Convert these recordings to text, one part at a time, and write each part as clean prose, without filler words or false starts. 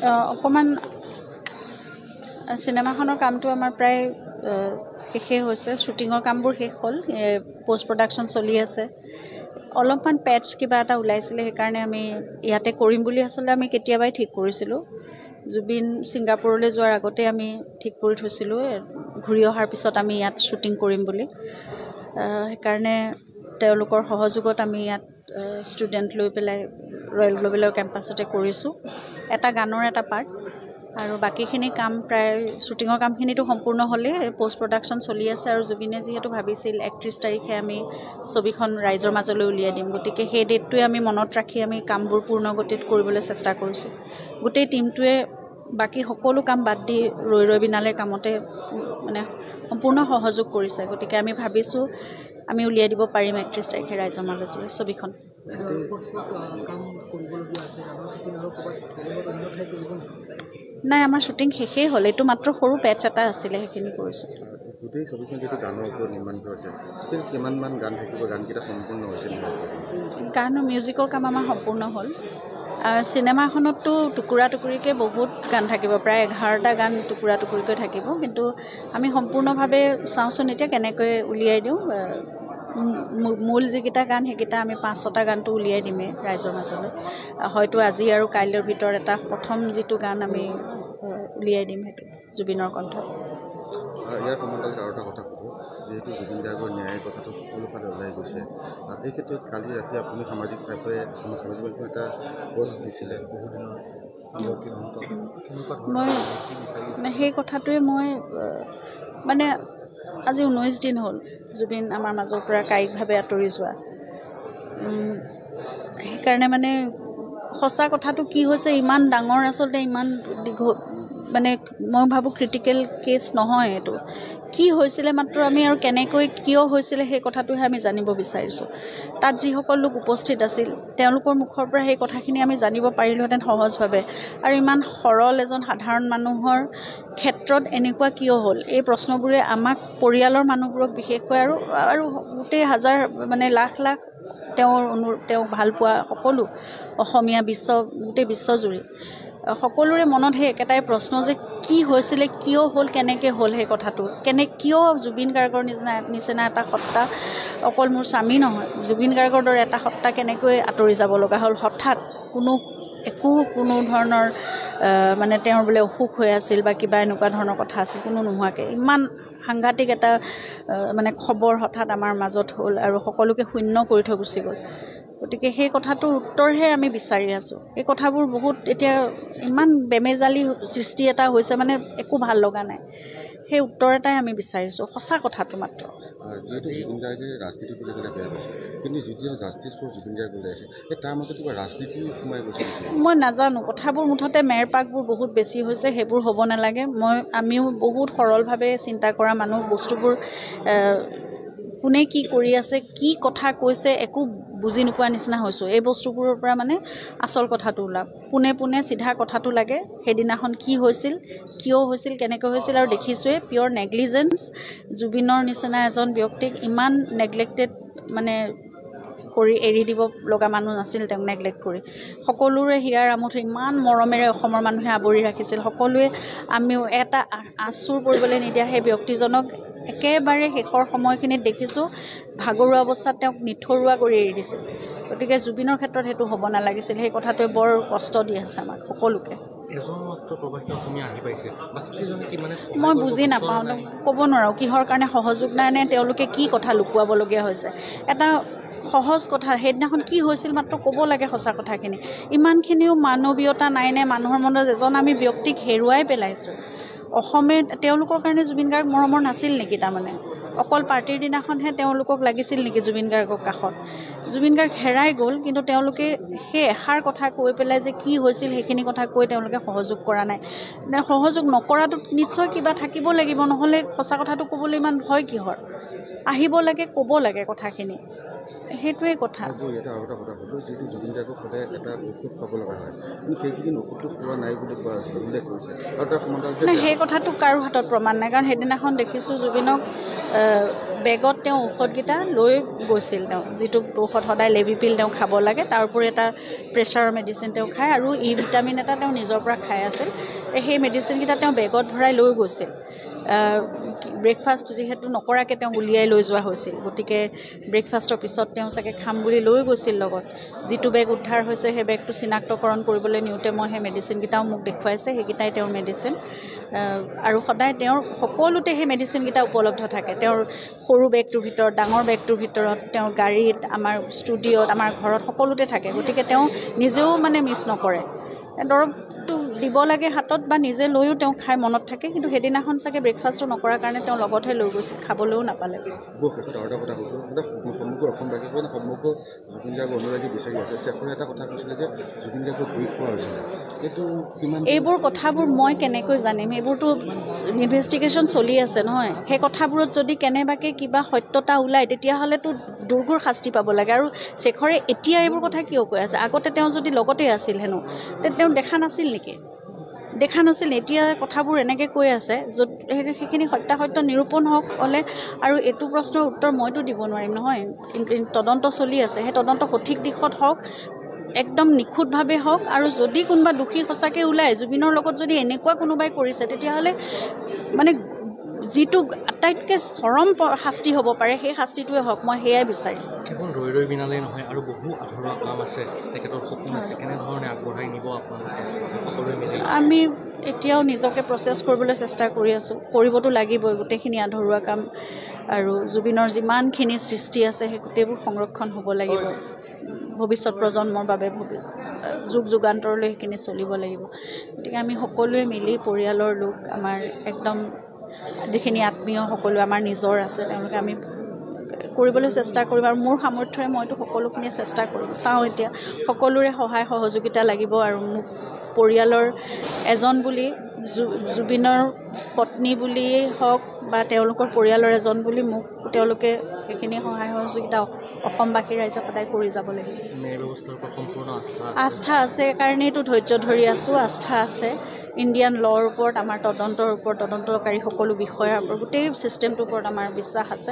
অকণমান চিনেমাখনৰ কামটো আমাৰ প্ৰায় শেষেই হৈছে। শ্বুটিঙৰ কামবোৰ শেষ হ'ল, পোষ্ট প্ৰডাকশ্যন চলি আছে। অলপমান পেটছ কিবা এটা ওলাইছিলে, সেইকাৰণে আমি ইয়াতে কৰিম বুলি আচলতে আমি কেতিয়াবাই ঠিক কৰিছিলোঁ। জুবিন ছিংগাপুৰলৈ যোৱাৰ আগতে আমি ঠিক কৰি থৈছিলোঁ, ঘূৰি অহাৰ পিছত আমি ইয়াত শ্বুটিং কৰিম বুলি। সেইকাৰণে তেওঁলোকৰ সহযোগত আমি ইয়াত ষ্টুডেণ্ট লৈ পেলাই ৰয়েল গ্ল'বেলৰ কেম্পাছতে কৰিছোঁ। এটা গানৰ এটা পাৰ্ট, আৰু বাকীখিনি কাম প্ৰায় শ্বুটিঙৰ কামখিনিতো সম্পূৰ্ণ হ'লেই, পোষ্ট প্ৰডাকশ্যন চলি আছে। আৰু জুবিনে যিহেতু ভাবিছিল 31 তাৰিখে আমি ছবিখন ৰাইজৰ মাজলৈ উলিয়াই দিম, গতিকে সেই ডেটটোৱে আমি মনত ৰাখি আমি কামবোৰ পূৰ্ণগতিত কৰিবলৈ চেষ্টা কৰিছোঁ। গোটেই টীমটোৱে বাকী সকলো কাম বাদ দি ৰৈ বিনালে কামতে মানে সম্পূৰ্ণ সহযোগ কৰিছে। গতিকে আমি ভাবিছোঁ আমি উলিয়াই দিব পাৰিম 31 তাৰিখে ৰাইজৰ মাজলৈ ছবিখন। নাই, আমাৰ শ্বুটিং শেষেই হ'ল, এইটো মাত্ৰ সৰু পেটছ এটা আছিলে, সেইখিনি কৰিছোঁ। গোটেই ছবিখন যিটো গানৰ ওপৰত নিৰ্মাণ কৰিছে, কিমানমান গান থাকিব? গানকেইটা সম্পূৰ্ণ হৈছিল? গান আৰু মিউজিকৰ কাম আমাৰ সম্পূৰ্ণ হ'ল। চিনেমাখনততো টুকুৰা টুকুৰিকৈ বহুত গান থাকিব, প্ৰায় 11টা গান টুকুৰা টুকুৰিকৈ থাকিব। কিন্তু আমি সম্পূৰ্ণভাৱে চাওঁচোন এতিয়া কেনেকৈ উলিয়াই দিওঁ। মূল যিকেইটা গান সেইকেইটা আমি 5-6টা গানটো উলিয়াই দিমেই ৰাইজৰ মাজলৈ। হয়তো আজি আৰু কাইলৈৰ ভিতৰত এটা প্ৰথম যিটো গান আমি উলিয়াই দিম, সেইটো জুবিনৰ কণ্ঠত। ইয়াৰ সম্বন্ধত আৰু এটা কথা ক'ব, যিহেতু জুবিন গাৰ্গৰ ন্যায়ৰ কথাটো সকলোফালে ওলাই গৈছে, এই ক্ষেত্ৰত কালি ৰাতি আপুনি সামাজিক মাধ্যমত এটা পষ্ট দিছিলে বহুদিনৰ। মই সেই কথাটোৱে মই মানে আজি 19 দিন হ'ল জুবিন আমাৰ মাজৰ পৰা কায়িকভাৱে আঁতৰি যোৱা। সেইকাৰণে মানে সঁচা কথাটো কি হৈছে, ইমান ডাঙৰ আচলতে ইমান মানে মই ভাবোঁ ক্ৰিটিকেল কেছ নহয় এইটো। কি হৈছিলে মাত্ৰ আমি আৰু কেনেকৈ কিয় হৈছিলে সেই কথাটোহে আমি জানিব বিচাৰিছোঁ। তাত যিসকল লোক উপস্থিত আছিল তেওঁলোকৰ মুখৰ পৰা সেই কথাখিনি আমি জানিব পাৰিলোহেঁতেন সহজভাৱে। আৰু ইমান সৰল এজন সাধাৰণ মানুহৰ ক্ষেত্ৰত এনেকুৱা কিয় হ'ল, এই প্ৰশ্নবোৰে আমাক পৰিয়ালৰ মানুহবোৰক বিশেষকৈ আৰু গোটেই হাজাৰ মানে লাখ তেওঁক ভাল পোৱা সকলো অসমীয়া গোটেই বিশ্বজুৰি সকলোৰে মনত সেই একেটাই প্ৰশ্ন যে কি হৈছিলে, কিয় হ'ল, কেনেকৈ হ'ল সেই কথাটো। কিয় জুবিন গাৰ্গৰ নিচিনা এটা সত্তা, অকল মোৰ স্বামী নহয়, জুবিন গাৰ্গৰ দৰে এটা সত্তা কেনেকৈ আঁতৰি যাব লগা হ'ল হঠাৎ। কোনো ধৰণৰ মানে তেওঁৰ বোলে অসুখ হৈ আছিল বা কিবা এনেকুৱা ধৰণৰ কথা আছিল, কোনো নোহোৱাকৈ ইমান সাংঘাতিক এটা মানে খবৰ হঠাৎ আমাৰ মাজত হ'ল আৰু সকলোকে শূন্য কৰি থৈ গুচি গ'ল। গতিকে সেই কথাটোৰ উত্তৰহে আমি বিচাৰি আছোঁ। এই কথাবোৰ বহুত এতিয়া ইমান বেমেজালি সৃষ্টি এটা হৈছে, মানে একো ভাল লগা নাই। সেই উত্তৰ এটাই আমি বিচাৰিছোঁ, সঁচা কথাটো মাত্ৰ। যিহেতু জুবিন গাৰ্গে ৰাজনীতি বুলি ক'লে বেয়া পাইছে, কিন্তু যেতিয়া জাষ্টিছ ফৰ জুবিন গাৰ্গ ওলাই আছে, তাৰ মাজত কিবা ৰাজনীতি সোমাই গৈছে? মই নাজানো, কথাবোৰ মুঠতে মেৰপাকবোৰ বহুত বেছি হৈছে, সেইবোৰ হ'ব নালাগে। আমিও বহুত সৰলভাৱে চিন্তা কৰা মানুহ, বস্তুবোৰ কোনে কি কৰি আছে, কি কথা কৈছে একো বুজি নোপোৱা নিচিনা হৈছোঁ। এই বস্তুবোৰৰ পৰা মানে আচল কথাটো ওলাওক। পোনে চিধা কথাটো লাগে, সেইদিনাখন কি হৈছিল, কিয় হৈছিল, কেনেকৈ হৈছিল। আৰু দেখিছোঁৱে পিয়'ৰ নেগলিজেঞ্চ। জুবিনৰ নিচিনা এজন ব্যক্তিক ইমান নেগলেক্টেড মানে কৰি এৰি দিব লগা মানুহ নাছিল, তেওঁক নেগলেক্ট কৰি। সকলোৰে হিয়াৰ আমঠু ইমান মৰমেৰে অসমৰ মানুহে আৱৰি ৰাখিছিল। সকলোৱে আমিও এটা আঁচুৰ পৰিবলৈ নিদিয়া সেই ব্যক্তিজনক একেবাৰে শেষৰ সময়খিনিত দেখিছোঁ ভাগৰুৱা অৱস্থাত তেওঁক নিথৰুৱা কৰি এৰি দিছিল। গতিকে জুবিনৰ ক্ষেত্ৰত সেইটো হ'ব নালাগিছিল। সেই কথাটোৱে বৰ কষ্ট দি আছে আমাক সকলোকে। মই বুজি নাপাওঁ, ক'ব নোৱাৰোঁ কিহৰ কাৰণে সহযোগ নাই নে তেওঁলোকে কি কথা লুকুৱাবলগীয়া হৈছে। এটা সহজ কথা, সেইদিনাখন কি হৈছিল মাত্ৰ ক'ব লাগে সঁচা কথাখিনি। ইমানখিনিও মানৱীয়তা নাই নে মানুহৰ মনত? এজন আমি ব্যক্তিক হেৰুৱাই পেলাইছোঁ। অসমে তেওঁলোকৰ কাৰণে জুবিন গাৰ্গ মৰমৰ নাছিল নেকি? তাৰমানে অকল পাৰ্টিৰ দিনাখনহে তেওঁলোকক লাগিছিল নেকি জুবিন গাৰ্গৰ কাষত? জুবিন গাৰ্গ হেৰাই গ'ল, কিন্তু তেওঁলোকে সেই এষাৰ কথা কৈ পেলাই যে কি হৈছিল সেইখিনি কথা কৈ তেওঁলোকে সহযোগ কৰা নাই। সহযোগ নকৰাটো নিশ্চয় কিবা থাকিব লাগিব, নহ'লে সঁচা কথাটো ক'বলৈ ইমান ভয় কিহৰ? আহিব লাগে, ক'ব লাগে কথাখিনি। সেইটোৱে কথা। আৰু ইয়াতে আৰু এটা কথা ক'লোঁ, যিহেতু জুবিন গাৰ্গক সদায় এটা ঔষধ খাব লগা হয়, কিন্তু সেইকেইদিন ঔষধটো খোৱা নাই বুলি কোৱা হৈছিল, উল্লেখ কৰিছে। আৰু তাৰ সমান্তৰালভাৱে নাই, সেই কথাটো কাৰো হাতত প্ৰমাণ নাই, কাৰণ সেইদিনাখন দেখিছোঁ জুবিনক বেগত তেওঁ ঔষধকেইটা লৈ গৈছিল। তেওঁ যিটো ঔষধ সদায় লেভিপিল তেওঁ খাব লাগে, তাৰ উপৰি এটা প্ৰেছাৰৰ মেডিচিন তেওঁ খায়, আৰু ই ভিটামিন এটা তেওঁ নিজৰ পৰা খাই আছিল। সেই মেডিচিনকেইটা তেওঁ বেগত ভৰাই লৈ গৈছিল। ব্ৰেকফাষ্ট যিহেতু নকৰাকৈ তেওঁ উলিয়াই লৈ যোৱা হৈছিল, গতিকে ব্ৰেকফাষ্টৰ পিছত তেওঁ চাগে খাম বুলি লৈ গৈছিল লগত। যিটো বেগ উদ্ধাৰ হৈছে সেই বেগটো চিনাক্তকৰণ কৰিবলৈ নিওঁতে মই সেই মেডিচিনকেইটাও মোক দেখুৱাইছে, সেইকেইটাই তেওঁৰ মেডিচিন। আৰু সদায় তেওঁৰ সকলোতে সেই মেডিচিনকেইটা উপলব্ধ থাকে, তেওঁৰ সৰু বেগটোৰ ভিতৰত, ডাঙৰ বেগটোৰ ভিতৰত, তেওঁৰ গাড়ীত, আমাৰ ষ্টুডিঅ'ত, আমাৰ ঘৰত সকলোতে থাকে। গতিকে তেওঁ নিজেও মানে মিছ নকৰে। দৰৱটো দিব লাগে হাতত বা নিজে লৈও তেওঁ খাই মনত থাকে, কিন্তু সেইদিনাখন চাগে ব্ৰেকফাষ্টটো নকৰাৰ কাৰণে তেওঁ লগতহে লৈ গৈছিল, খাবলৈও নাপালে। শেষত আৰু এটা কথা কৈছোঁ, সমগ্ৰ অসমবাসী সমগ্ৰ জুবিন গাৰ্গ অনুৰাগী বিচাৰি আছে। শেষৰ এটা কথা কৈছিলে যে জুবিন গাৰ্গক বিষ খোৱা হৈছিলে, এইটো কিমান? এইবোৰ কথাবোৰ মই কেনেকৈ জানিম? এইবোৰতো ইনভেষ্টিগেশ্যন চলি আছে নহয়। সেই কথাবোৰত যদি কেনেবাকৈ কিবা সত্যতা ওলায়, তেতিয়াহ'লেতো দুৰ্ঘোৰ শাস্তি পাব লাগে। আৰু শেখৰে এতিয়া এইবোৰ কথা কিয় কৈ আছে? আগতে তেওঁ যদি লগতে আছিল হেনো, তেওঁ দেখা নাছিল নেকি? দেখা নাছিল। এতিয়া কথাবোৰ এনেকৈ কৈ আছে, য'ত সেইখিনি সত্যাসত্য নিৰূপণ হ'লে, আৰু এইটো প্ৰশ্নৰ উত্তৰ মইতো দিব নোৱাৰিম নহয়। তদন্ত চলি আছে, সেই তদন্ত সঠিক দিশত হওক, একদম নিখুঁতভাৱে হওক। আৰু যদি কোনোবা দোষী সঁচাকৈ ওলায়, জুবিনৰ লগত যদি এনেকুৱা কোনোবাই কৰিছে, তেতিয়াহ'লে মানে যিটো আটাইতকৈ চৰম শাস্তি হ'ব পাৰে, সেই শাস্তিটোৱে হওক, মই সেয়াই বিচাৰিম। কেৱল ৰৈ বিনালেই নহয়, আৰু বহু আধৰুৱা কাম আছে, তেখেতৰ সপোন আছে, কেনেধৰণে আগবঢ়াই নিব আপোনালোকে সকলোৱে মিলি? আমি এতিয়াও নিজকে প্ৰচেছ কৰিবলৈ চেষ্টা কৰি আছোঁ, কৰিবতো লাগিবই। গোটেইখিনি আধৰুৱা কাম আৰু জুবিনৰ যিমানখিনি সৃষ্টি আছে, সেই গোটেইবোৰ সংৰক্ষণ হ'ব লাগিব ভৱিষ্যত প্ৰজন্মৰ বাবে, যুগ যুগান্তৰলৈ সেইখিনি চলিব লাগিব। গতিকে আমি সকলোৱে মিলি, পৰিয়ালৰ লোক, আমাৰ একদম যিখিনি আত্মীয় সকলো আমাৰ নিজৰ আছে, তেওঁলোকে আমি কৰিবলৈ চেষ্টা কৰিম। আৰু মোৰ সামৰ্থ্যৰে মইতো সকলোখিনি চেষ্টা কৰিম। চাওঁ এতিয়া সকলোৰে সহায় সহযোগিতা লাগিব। আৰু মোক পৰিয়ালৰ এজন বুলি, জুবিনৰ পত্নী বুলিয়েই হওক বা তেওঁলোকৰ পৰিয়ালৰ এজন বুলি, মোক তেওঁলোকে সেইখিনি সহায় সহযোগিতা অসমবাসী ৰাইজে সদায় কৰি যাব লাগিব। আস্থা আছে কাৰণেইতো ধৈৰ্য ধৰি আছোঁ। আস্থা আছে ইণ্ডিয়ান ল'ৰ ওপৰত, আমাৰ তদন্তৰ ওপৰত, তদন্তকাৰী সকলো বিষয়াৰ ওপৰত, গোটেই ছিষ্টেমটোৰ ওপৰত আমাৰ বিশ্বাস আছে।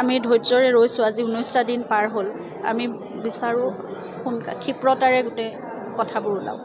আমি ধৈৰ্যৰে ৰৈছোঁ। আজি 19টা দিন পাৰ হ'ল। আমি বিচাৰোঁ ক্ষিপ্ৰতাৰে গোটেই কথাবোৰ ওলাওক।